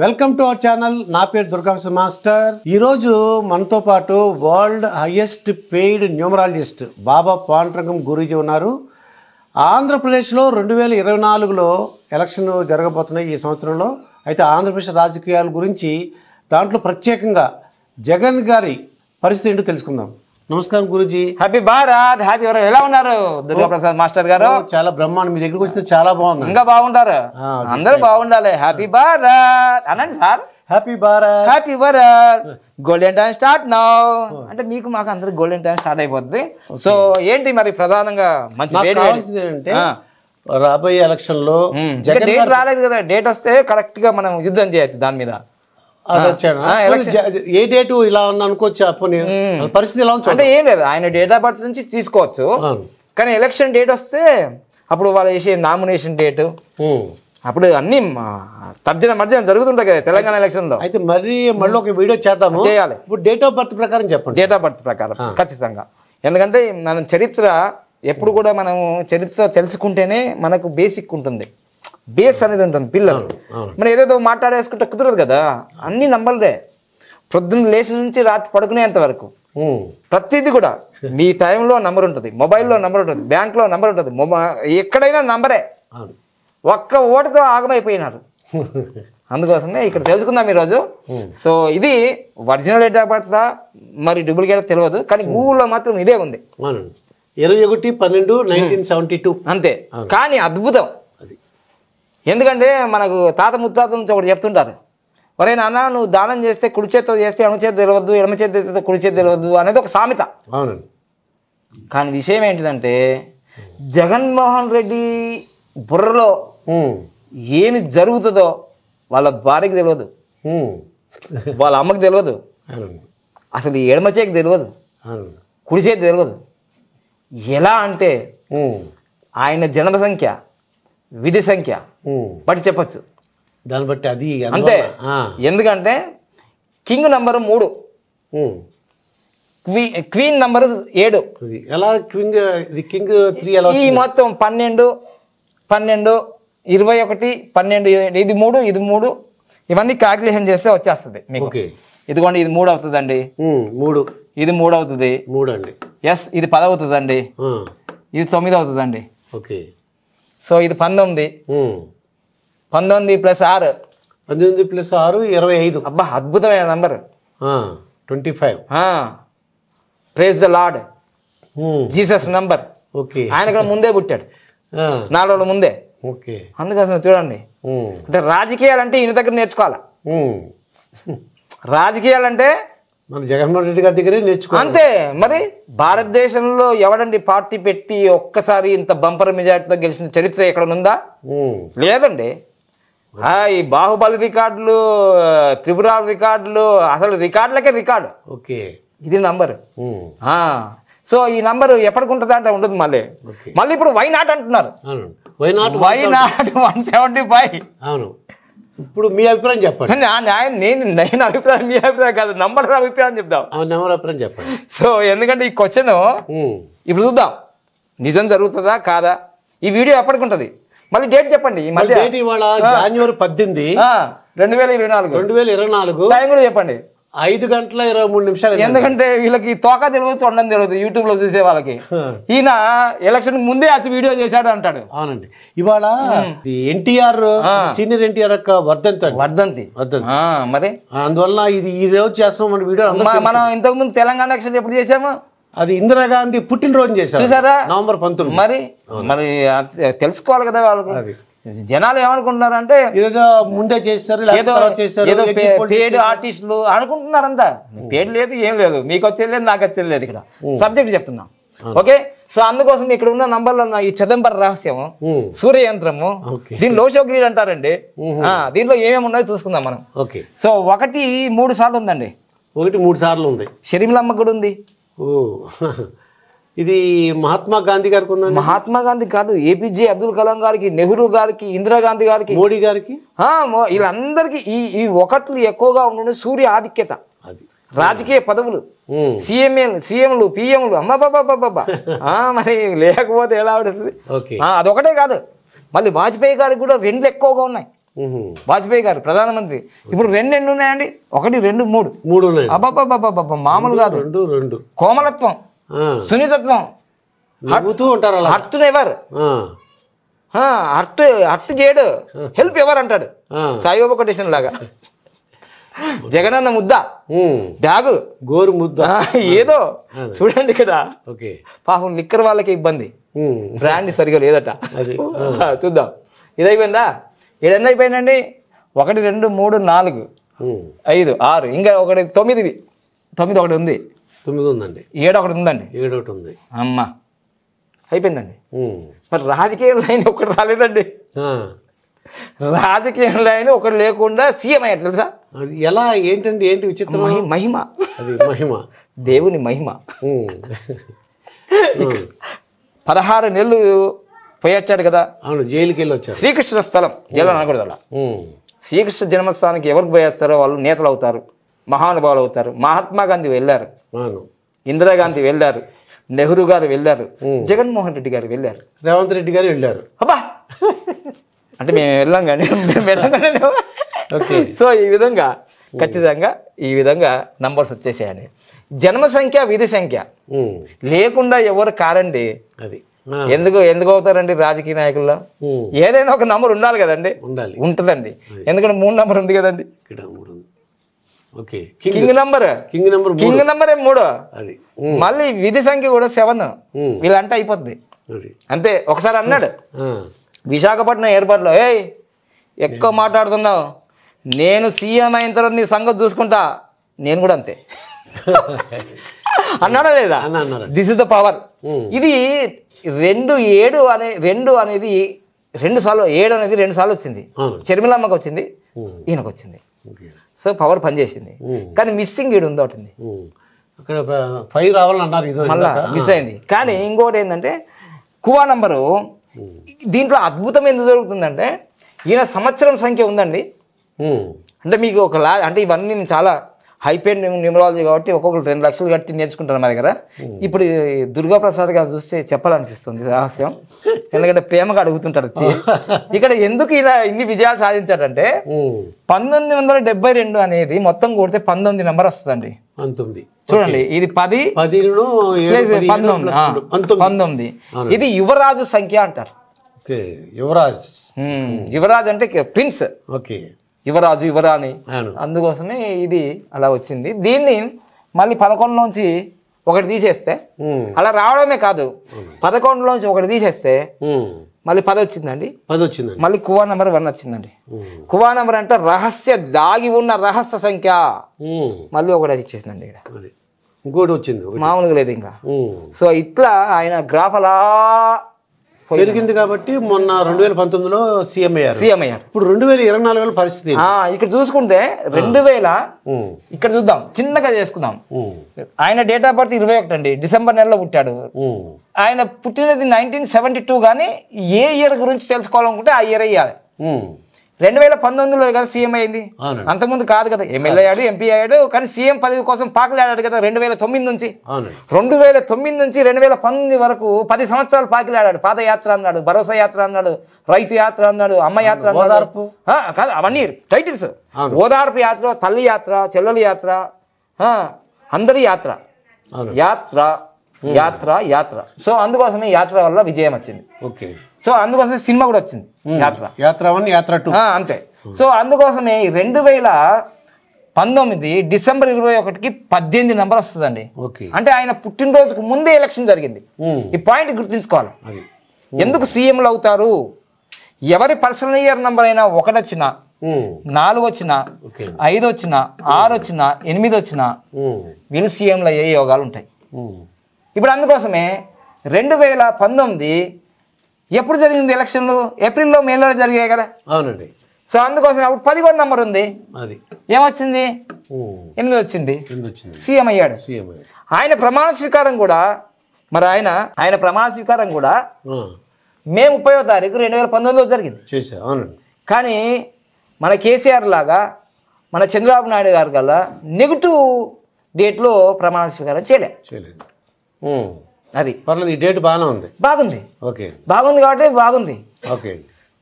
Welcome to our channel. నా పేరు Durgaprasad master. ఈరోజు మనతో పాటు వరల్డ్ హైయెస్ట్ పెయిడ్ న్యూమరాలజిస్ట్ బాబా పాండురంగం గురూజీ ఉన్నారు. ఆంధ్రప్రదేశ్లో 2024లో ఎలక్షన్ జరగబోతున్నాయి ఈ సంవత్సరంలో. అయితే ఆంధ్రప్రదేశ్ రాజకీయాల గురించి దాంట్లో ప్రత్యేకంగా జగన్ గారి పరిస్థితి ఏంటో తెలుసుకుందాం. నమస్కారం గురూజీ. హ్యాపీ భారత్. హ్యాపీ ఎవరు ఎలా ఉన్నారు దుర్గాప్రసాద్ మాస్టర్ గారు? చాలా బ్రహ్మాండం. మీ దగ్గరికి వస్తే చాలా బాగుంది. ఇంకా బాగుంటారు, అందరూ బాగుండాలి. హ్యాపీ భారత్ అనండి sir. Happy Bharat. Happy Bharat. Golden time start now అంటే మీకు మాకు అందరికి గోల్డెన్ టైం స్టార్ట్ అయిపోద్ది. సో ఏంటి మరి ప్రధానంగా మంచి కావాల్సింది ఏంటంటే రాబోయే ఎలక్షన్ లో డేట్ రాలేదు కదా, డేట్ వస్తే కరెక్ట్ గా మనం యుద్ధం చేయొచ్చు దాని మీద. ఏ డేటు ఇలా అనుకోవచ్చు, పరిస్థితి ఎలా అంటే ఏం లేదు, ఆయన డేట్ ఆఫ్ బర్త్ నుంచి తీసుకోవచ్చు. కానీ ఎలక్షన్ డేట్ వస్తే అప్పుడు వాళ్ళు వేసే నామినేషన్ డేట్ అప్పుడు అన్ని మర్జన జరుగుతుంటాయి కదా తెలంగాణ ఎలక్షన్ లో. అయితే మళ్ళీ ఒక వీడియో చేద్దాము, చేయాలి. ఇప్పుడు డేట్ ఆఫ్ బర్త్ ప్రకారం చెప్పండి. డేట్ ఆఫ్ బర్త్ ప్రకారం ఖచ్చితంగా. ఎందుకంటే మనం చరిత్ర ఎప్పుడు కూడా మనం చరిత్ర తెలుసుకుంటేనే మనకు బేసిక్ ఉంటుంది, బేస్ అనేది ఉంటుంది పిల్లలు. మనం ఏదేదో మాట్లాడేసుకుంటే కుదరదు కదా. అన్ని నంబర్లే, పొద్దున్న లేచి నుంచి రాత్రి పడుకునేంత వరకు ప్రతిదీ కూడా మీ టైంలో నంబర్ ఉంటుంది, మొబైల్లో నంబర్ ఉంటుంది, బ్యాంక్లో నంబర్ ఉంటుంది, ఎక్కడైనా నంబరే. ఒక్క ఓటుతో ఆగమైపోయినారు. అందుకోసమే ఇక్కడ తెలుసుకుందాం ఈరోజు. సో ఇది ఒరిజినల్ డేట్ ఆఫ్ బర్త్ మరి డూప్లికేట్ తెలియదు, కానీ గూగుల్లో మాత్రం ఇదే ఉంది. 21/12/1972 అంతే. కానీ అద్భుతం. ఎందుకంటే మనకు తాత ముత్తాత నుంచి ఒకటి చెప్తుంటారు, ఒరే నాన్న నువ్వు దానం చేస్తే కుడి చేతితో చేస్తే ఎడమ చేతి తెలియవద్దు, ఎడమ చేతి కుడి చేతి తెలియవద్దు అనేది ఒక సామెత. కానీ విషయం ఏంటిదంటే జగన్మోహన్ రెడ్డి బుర్రలో ఏమి జరుగుతుందో వాళ్ళ భార్యకి తెలియదు, వాళ్ళ అమ్మకి తెలియదు, అసలు ఎడమ చేతికి తెలియదు, కుడి చేతి తెలియదు. ఎలా అంటే ఆయన జన్మ సంఖ్య విధి సంఖ్య బట్టి చెప్పచ్చు, దాన్ని బట్టి అది అంతే. ఎందుకంటే కింగ్ నంబరు 3, క్వీన్ నంబరు 7. ఎలా కింగ్ 3 ఎలా? ఈ మొత్తం 12, 12, 21, 12, ఇది 3 ఇవన్నీ క్యాల్కులేషన్ చేస్తే వచ్చేస్తుంది మీకు. ఇదిగోండి ఇది 3 అవుతుందండి, 3 ఇది 3 అవుతుంది, 3 అండి. ఎస్ ఇది 10 అవుతుందండి, ఇది 9 అవుతుందండి. ఓకే. సో ఇది 19, 19 + 6, 19 + 6 25. అబ్బా అద్భుతమైన number. 25. Praise the Lord, Jesus number. Okay. ఆయన కూడా ముందే పుట్టాడు, 4 రోజుల ముందే. ఓకే. అందుకోసం చూడండి, అంటే రాజకీయాలంటే ఈయన దగ్గర నేర్చుకోవాలా. రాజకీయాలంటే మన జగన్మోహన్ రెడ్డి గారి దగ్గరే నేర్చుకోవాలి అంతే. మరి భారతదేశంలో ఎవడండి పార్టీ పెట్టి ఒక్కసారి ఇంత బంపర్ మెజార్టీతో గెలిచిన చరిత్ర ఎక్కడ ఉందా? లేదండి. ఈ బాహుబలి రికార్డులు, త్రిపుర రికార్డులు, అసలు రికార్డులకే రికార్డు. ఓకే. ఇది నంబర్. సో ఈ నంబర్ ఎప్పటికి ఉంటుంది అంటే ఉంటుంది. మళ్ళీ ఇప్పుడు వై నాట్ అంటున్నారు. Why not 175. అవును. ఇప్పుడు మీ అభిప్రాయం చెప్పండి. నేను అభిప్రాయం మీ అభిప్రాయం కాదు, నంబర్ అభిప్రాయం చెప్తాం. నంబర్ అభిప్రాయం చెప్పండి. సో ఎందుకంటే ఈ క్వశ్చన్ ఇప్పుడు చూద్దాం నిజం జరుగుతుందా కాదా. ఈ వీడియో ఎప్పటికి ఉంటుంది, మళ్ళీ డేట్ చెప్పండి. ఈ మధ్య ఇవాళ జనవరి 18, 2024. టైం కూడా చెప్పండి. 5:23. ఎందుకంటే వీళ్ళకి తోక తెలియదు, తొండం తెలియదు యూట్యూబ్ లో చూసే వాళ్ళకి. ఈయన ఎలక్షన్ ముందే వచ్చి వీడియో చేశాడు అంటాడు. అవునండి. ఇవాళ ఎన్టీఆర్, సీనియర్ ఎన్టీఆర్ యొక్క వర్ధంతి. మరి అందువల్ల ఇది ఈ రోజు చేస్తున్నాం మన వీడియో. మనం ఇంతకు ముందు తెలంగాణ ఎలక్షన్ ఎప్పుడు చేసాము? అది ఇందిరాగాంధీ పుట్టినరోజు చేశారు, చూసారా, November 19. మరి తెలుసుకోవాలి కదా వాళ్ళకి. జనాలు ఏమనుకుంటున్నారంటే ఏదో ముందే చేస్తారు, పేడ్ ఆర్టిస్టులు అనుకుంటున్నారంతా. పేడ్ లేదు, ఏం లేదు, మీకు వచ్చేది లేదు, నాకు వచ్చేది లేదు. ఇక్కడ సబ్జెక్ట్ చెప్తున్నాం. ఓకే. సో అందుకోసం ఇక్కడ ఉన్న నంబర్లో ఈ చిదంబర రహస్యము, సూర్యయంత్రము, దీని లోషోగ్రీడ్ అంటారండి. దీంట్లో ఏమేమి ఉన్నాయో చూసుకుందాం మనం. ఓకే. సో 1 3 సార్లు ఉందండి. 1 3 సార్లు ఉంది. షర్మిలమ్మ కూడా ఉంది. ఇది మహాత్మా గాంధీ గారికి ఉందండి. మహాత్మా గాంధీ కాదు, ఏపీజే అబ్దుల్ కలాం గారికి, నెహ్రూ గారికి, ఇందిరాగాంధీ గారికి, మోడీ గారికి, వీళ్ళందరికీ ఈ 1లు ఎక్కువగా ఉండే సూర్య ఆధిక్యత. రాజకీయ పదవులు, సీఎంలు, పిఎంలు, అమ్మ బాబా. మరి లేకపోతే ఎలా ఉంటుంది? అదొకటే కాదు, మళ్ళీ వాజ్పేయి గారికి కూడా 2 ఎక్కువగా ఉన్నాయి. వాజ్పేయి గారు ప్రధానమంత్రి. ఇప్పుడు రెండు ఉన్నాయండి, 1, 2, 3 ఉన్నాయి. అబ్బాబ్బాబ్బా మామూలు కాదు. 2 కోమలత్వం, సున్నితత్వం, నవ్వుతూ ఉంటారు అలా. హర్ట్ ఎవర్, హర్ట్ చేయడు, హెల్ప్ ఎవర్ అంటాడు సాయిబాబా కొటేషన్ లాగా. జగనన్న ముద్ద, బ్యాగు గోరు ముద్ద, ఏదో చూడండి ఇక్కడ. ఓకే, పాపం లిక్కర్ వాళ్ళకి ఇబ్బంది, బ్రాండ్ సరిగా లేదట. చూద్దాం, ఇది అయిపోయిందా? ఏడన్నా అయిపోయిందండి. 1, 2, 3, 4, 5, 6, ఇంకా 9. 9 ఒకటి ఉంది. 9 ఉందండి. 7 ఒకటి ఉందండి. 7 ఒకటి ఉంది. అమ్మా అయిపోయిందండి. మరి రాజకీయ లైన్ ఒకటి రాలేదండి. రాజకీయ లైన్ ఒకటి లేకుండా సీఎం అయ్యారు తెలుసా? అది ఎలా, ఏంటండి, ఏంటి విచిత్రం? మహిమ, అది మహిమ, దేవుని మహిమ. 16 నెలలు పోయొచ్చాడు కదా. అవును, జైలుకి వెళ్ళి వచ్చారు. శ్రీకృష్ణ స్థలం, జైలు అనకూడదు అలా. శ్రీకృష్ణ జన్మస్థానానికి ఎవరికి పోయేస్తారో వాళ్ళు నేతలు అవుతారు, మహానుభావులు అవుతారు. మహాత్మా గాంధీ వెళ్ళారు, ఇందిరాగాంధీ వెళ్ళారు, నెహ్రూ గారు వెళ్ళారు, జగన్మోహన్ రెడ్డి గారు వెళ్ళారు, రేవంత్ రెడ్డి గారు వెళ్ళారు. అబ్బా అంటే మేము వెళ్ళాం కానీ సో ఈ విధంగా ఖచ్చితంగా ఈ విధంగా నంబర్స్ వచ్చేసాయండి. జన్మ సంఖ్య, విధి సంఖ్య లేకుండా ఎవరు కారండి. అది ఎందుకు అవుతారండి రాజకీయ నాయకుల్లో? ఏదైనా ఒక నంబర్ ఉండాలి కదండి. ఉంటుందండి, ఎందుకంటే 3 నంబర్ ఉంది కదండి. కింగ్ నంబరే 3. మళ్ళీ విధి సంఖ్య కూడా 7. వీళ్ళంటే అయిపోద్ది అంతే. ఒకసారి అన్నాడు విశాఖపట్నం ఎయిర్పోర్ట్లో, ఎక్కువ మాట్లాడుతున్నావు, నేను సీఎం అయిన తర్వాత నీ సంగతి చూసుకుంటా. నేను కూడా అంతే అన్నాడా లేదా? This is the power. ఇది 2 అనేది 2 సార్లు, 7 అనేది 2 సార్లు వచ్చింది. చర్మిలమ్మకి వచ్చింది, ఈయనకు వచ్చింది. సో పవర్ పనిచేసింది. కానీ మిస్సింగ్ ఈడు ఉంది, ఒకటి అక్కడ 5 రావాలన్నారు, మళ్ళా మిస్ అయింది. కానీ ఇంకోటి ఏంటంటే కువా నంబరు. దీంట్లో అద్భుతం ఎందుకు జరుగుతుందంటే ఈయన సంవత్సరం సంఖ్య ఉందండి. అంటే మీకు అంటే ఇవన్నీ నేను చాలా హైపెయిడ్ న్యూమరాలజీ కాబట్టి ఒక్కొక్కరు 2 లక్షలు కట్టి నేర్చుకుంటారు మా దగ్గర. ఇప్పుడు దుర్గాప్రసాద్ గారు చూస్తే చెప్పాలనిపిస్తుంది రహస్యం, ఎందుకంటే ప్రేమగా అడుగుతుంటారు వచ్చి. ఇక్కడ ఎందుకు ఇలా ఇన్ని విజయాలు సాధించాడంటే 1972 అనేది మొత్తం కొడితే 19 నెంబర్ వస్తుందండి. చూడండి, ఇది 10 19. ఇది యువరాజు సంఖ్య అంటారు. యువరాజ్ అంటే ప్రిన్స్, యువరాజు, యువరాణి. అందుకోసమే ఇది అలా వచ్చింది. దీన్ని మళ్ళీ 11లోంచి 1 తీసేస్తే, అలా రావడమే కాదు, 11లోంచి 1 తీసేస్తే మళ్ళీ 10 వచ్చిందండి. మళ్ళీ కువా నెంబర్ 1 వచ్చిందండి. కువా నెంబర్ అంటే దాగి ఉన్న రహస్య సంఖ్య. మళ్ళీ 1 ఇచ్చేసిందండి. ఇక్కడ ఇంకోటి వచ్చింది, మామూలుగా లేదు ఇంకా. సో ఇట్లా ఆయన గ్రాఫ్ అలా పెరిగింది. కాబట్టి మొన్న 2019లో సీఎం అయ్యారు. ఇప్పుడు 2024 పరిస్థితి ఇక్కడ చూసుకుంటే 2000 ఇక్కడ చూద్దాం, చిన్నగా చేసుకుందాం. ఆయన డేట్ ఆఫ్ బర్త్ 21 అండి, డిసెంబర్ నెలలో పుట్టాడు. ఆయన పుట్టినది 1972. కానీ ఏ ఇయర్ గురించి తెలుసుకోవాలనుకుంటే ఆ ఇయర్ అయ్యాలి. 2019లో కదా సీఎం అయింది, అంతకుముందు కాదు కదా. ఎమ్మెల్యే అయ్యాడు, ఎంపీ అయ్యాడు, కానీ సీఎం పదవి కోసం పాకిలాడాడు కదా 2009 నుంచి. 2009 నుంచి 2019 వరకు 10 సంవత్సరాలు పాకిలాడాడు. పాదయాత్ర అన్నాడు, భరోసా యాత్ర అన్నాడు, రైతు యాత్ర అన్నాడు, అమ్మ యాత్ర అన్నాడు. కాదు, అవన్నీ టైటిల్స్. ఓదార్పు యాత్ర, తల్లి యాత్ర, చెల్లెల యాత్ర, అందరి యాత్ర, యాత్ర యాత్ర యాత్ర. సో అందుకోసమే యాత్ర వల్ల విజయం వచ్చింది. సో అందుకోసమే సినిమా కూడా వచ్చింది, యాత్ర 1, యాత్ర 2 అంతే. సో అందుకోసమే 2019 డిసెంబర్ 21కి 18 నెంబర్ వస్తుందండి. అంటే ఆయన పుట్టినరోజుకు ముందే ఎలక్షన్ జరిగింది. ఈ పాయింట్ గుర్తుంచుకోవాలి. ఎందుకు సీఎంలు అవుతారు? ఎవరి పర్సనల్ ఇయర్ నెంబర్ అయినా 1 వచ్చినా, 4 వచ్చినా, 5 వచ్చినా, 6 వచ్చినా, 8 వచ్చినా వీళ్ళు సీఎంలు అయ్యే యోగాలు ఉంటాయి. ఇప్పుడు అందుకోసమే 2019 ఎప్పుడు జరిగింది ఎలక్షన్లు? ఏప్రిల్లో, మేలో జరిగాయి కదా. అవునండి. సో అందుకోసం అప్పుడు 11 నెంబర్ ఉంది. ఏమొచ్చింది? 8 వచ్చింది. సీఎం అయ్యాడు. ఆయన ప్రమాణ స్వీకారం కూడా ఆయన ప్రమాణ స్వీకారం కూడా మే 30వ తారీఖు 2019లో జరిగింది. కానీ మన కేసీఆర్ లాగా, మన చంద్రబాబు నాయుడు గారు గల్లా నెగిటివ్ డేట్లో ప్రమాణ స్వీకారం చేయలేదు. అది పర్లేదు, ఈ డేట్ బాగానే ఉంది. బాగుంది. బాగుంది కాబట్టి బాగుంది.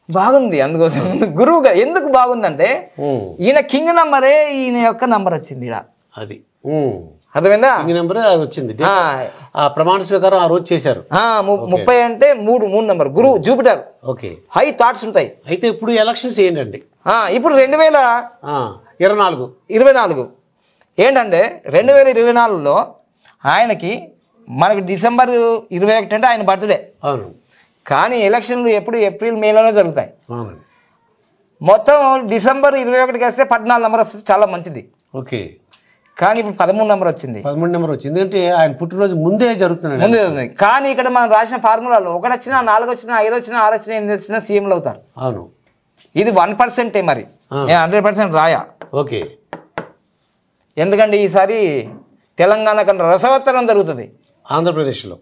బాగుంది. అందుకోసం గురువు గారు ఎందుకు బాగుందంటే ఈయన కింగ్ నంబరే ఈయన యొక్క నంబర్ వచ్చింది ఇక్కడ. అది అర్థమైందా? నెంబర్ అది వచ్చింది. ఆ ప్రమాణ స్వీకారం ఆ రోజు చేశారు. 30 అంటే 3 నెంబర్ గురువు జూపిటర్. ఓకే, హై థాట్స్ ఉంటాయి. అయితే ఇప్పుడు ఎలక్షన్స్ ఏంటండి? ఇప్పుడు 2024 ఏంటంటే 2024లో ఆయనకి మనకి డిసెంబర్ 21 అంటే ఆయన బర్త్డే. అవును. కానీ ఎలక్షన్లు ఎప్పుడు ఏప్రిల్ మేలోనే జరుగుతాయి. అవునండి. మొత్తం డిసెంబర్ 21కి వస్తే 14 నెంబర్ వస్తుంది, చాలా మంచిది. ఓకే. కానీ ఇప్పుడు 13 నెంబర్ వచ్చింది. 13 నెంబర్ వచ్చింది. ఎందుకంటే ఆయన పుట్టినరోజు ముందే జరుగుతున్నాయి. కానీ ఇక్కడ మనం రాసిన ఫార్ములాలో 1 వచ్చినా 4 వచ్చినా 5 వచ్చినా 6 వచ్చినా 8 వచ్చినా సీఎంలు అవుతారు. అవును. ఇది 1% మరి, నేను 100% రాయా. ఓకే. ఎందుకంటే ఈసారి తెలంగాణ కన్నా రసవత్తరం జరుగుతుంది ఆంధ్రప్రదేశ్లో.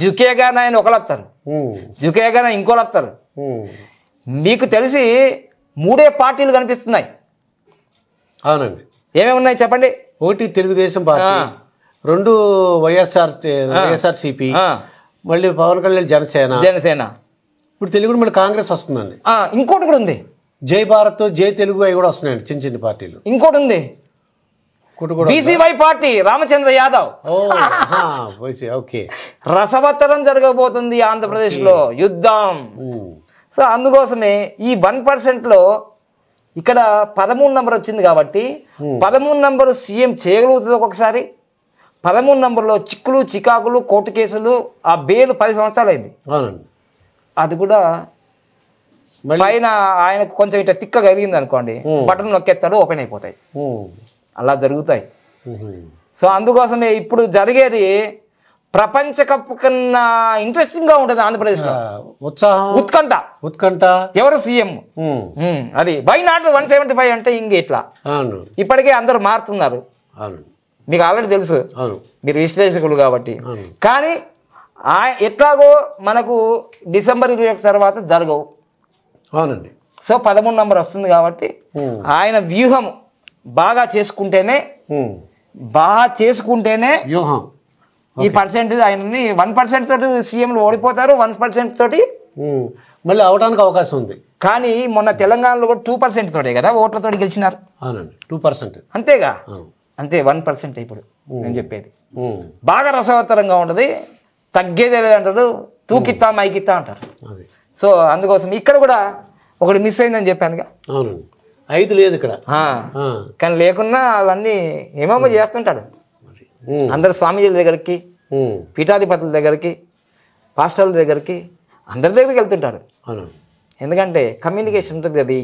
జుకేగానే ఆయన ఒకరు వస్తారు, జుకేగానే ఇంకోళ్ళు వస్తారు. మీకు తెలిసి 3 పార్టీలు కనిపిస్తున్నాయి. అవునండి. ఏమేమి ఉన్నాయి చెప్పండి? 1 తెలుగుదేశం పార్టీ, 2 వైఎస్ఆర్సీపీ, మళ్ళీ పవన్ కళ్యాణ్ జనసేన. ఇప్పుడు తెలుగు మళ్ళీ కాంగ్రెస్ వస్తుందండి. ఇంకోటి కూడా ఉంది, జై భారత్, జై తెలుగు అవి కూడా వస్తున్నాయండి, చిన్న చిన్న పార్టీలు. ఇంకోటి ఉంది, BCY party Ramachandra Yadav. Okay. రసవత్తరం జరగబోతుంది ఆంధ్రప్రదేశ్ లో యుద్ధం. సో అందుకోసమే ఈ 1%లో ఇక్కడ 13 నెంబర్ వచ్చింది కాబట్టి 13 నెంబరు సీఎం చేయగలుగుతుంది. ఒక్కొక్కసారి 13 నెంబర్లో చిక్కులు చికాకులు కోర్టు కేసులు, ఆ బెయిల్ 10 సంవత్సరాలు అయింది. అది కూడా పైన ఆయనకు కొంచెం ఇట్లా తిక్క కలిగింది అనుకోండి, బటన్ నొక్కేస్తాడు, ఓపెన్ అయిపోతాయి. అలా జరుగుతాయి. సో అందుకోసమే ఇప్పుడు జరిగేది ప్రపంచ కప్ కన్నా ఇంట్రెస్టింగ్ గా ఉంటుంది ఆంధ్రప్రదేశ్లో. ఉత్కంఠ ఎవరు సీఎం, అది వై నాట్ 175 అంటే ఇంక ఇట్లా. ఇప్పటికే అందరూ మారుతున్నారు, మీకు ఆల్రెడీ తెలుసు, మీరు విశ్లేషకులు కాబట్టి. కానీ ఎట్లాగో మనకు డిసెంబర్ 21 తర్వాత జరగవు. అవునండి. సో 13 నెంబర్ వస్తుంది కాబట్టి ఆయన వ్యూహం బాగా చేసుకుంటేనే వ్యూహం ఈ పర్సెంటేజ్ ఆయనని 1% తోటి సీఎంలు ఓడిపోతారు, 1% తోటి మళ్ళీ అవడానికి అవకాశం ఉంది. కానీ మొన్న తెలంగాణలో కూడా 2% తోటే కదా ఓట్లతో గెలిచినారు. అవునండి, 2%. అంతేగా, అంతే 1% ఇప్పుడు నేను చెప్పేది. బాగా రసవత్తరంగా ఉంటుంది, తగ్గేదే లేదంటారు, తూకిత్తా మైకిత్తా అంటారు. సో అందుకోసం ఇక్కడ కూడా ఒకటి మిస్ అయిందని చెప్పానుగా. అవునండి, 5 లేదు ఇక్కడ. కానీ లేకున్నా అవన్నీ ఏమేమో చేస్తుంటాడు. అందరు స్వామీజీల దగ్గరికి, పీఠాధిపతుల దగ్గరికి, పాస్టర్ల దగ్గరికి, అందరి దగ్గరికి వెళ్తుంటాడు. ఎందుకంటే కమ్యూనికేషన్ ఉంటుంది కదా. ఈ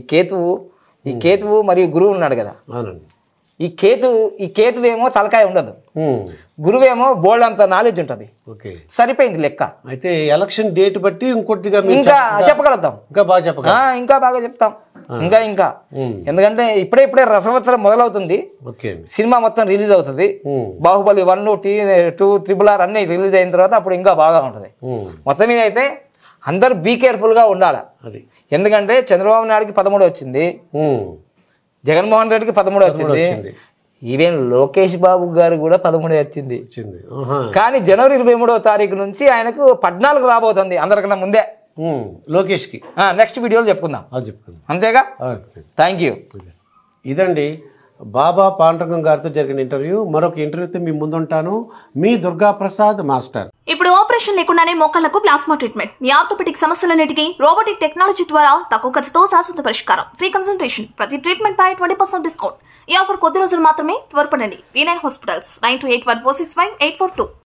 కేతువు మరియు గురువు ఉన్నాడు కదా. ఈ కేతువేమో తలకాయ ఉండదు, గురువేమో బోల్డ్ అంత నాలెడ్జ్ ఉంటుంది. సరిపోయింది లెక్క. అయితే ఎలక్షన్ డేట్ బట్టి ఇంకొద్దిగా ఇంకా చెప్పగలుగుతాం, ఇంకా బాగా చెప్తాం. ఇంకా ఎందుకంటే ఇప్పుడే రసవత్సరం మొదలవుతుంది. సినిమా మొత్తం రిలీజ్ అవుతుంది. బాహుబలి 1, 2, RRR అన్ని రిలీజ్ అయిన తర్వాత అప్పుడు ఇంకా బాగా ఉంటుంది. మొత్తం మీద అయితే అందరూ బీ కేర్ఫుల్ గా ఉండాలి. ఎందుకంటే చంద్రబాబు నాయుడుకి 13 వచ్చింది, జగన్మోహన్ రెడ్డికి 13 వచ్చింది, ఈవెన్ లోకేష్ బాబు గారు కూడా 13 వచ్చింది. కానీ జనవరి 23వ తారీఖు నుంచి ఆయనకు 14 రాబోతుంది, అందరికన్నా ముందే లోకేష్ కి. నెక్స్ట్ వీడియోలో చెప్పుకుందాం. అంతేగా. Thank you. ఇదండి బాబా పాండురంగం గారితో జరిగిన ఇంటర్వ్యూ. మరొక ఇంటర్వ్యూతో మీ ముందుంటాను. మీ దుర్గా ప్రసాద్ మాస్టర్. ఇప్పుడు ఆపరేషన్ లేకుండానే మోకాళ్లకు ప్లాస్మా ట్రీట్మెంట్, మీ ఆర్థోపెటిక్ సమస్యలన్నిటికీ రోబోటిక్ టెక్నాలజీ ద్వారా తక్కువ ఖర్చుతో శాశ్వత పరిష్కారం, ఫ్రీ కన్సల్టేషన్, ప్రతి ట్రీట్మెంట్ పై 20% డిస్కౌంట్. ఈ ఆఫర్ కొద్ది రోజులు మాత్రమే, త్వరపడండి. V9 hospitals 9281465842.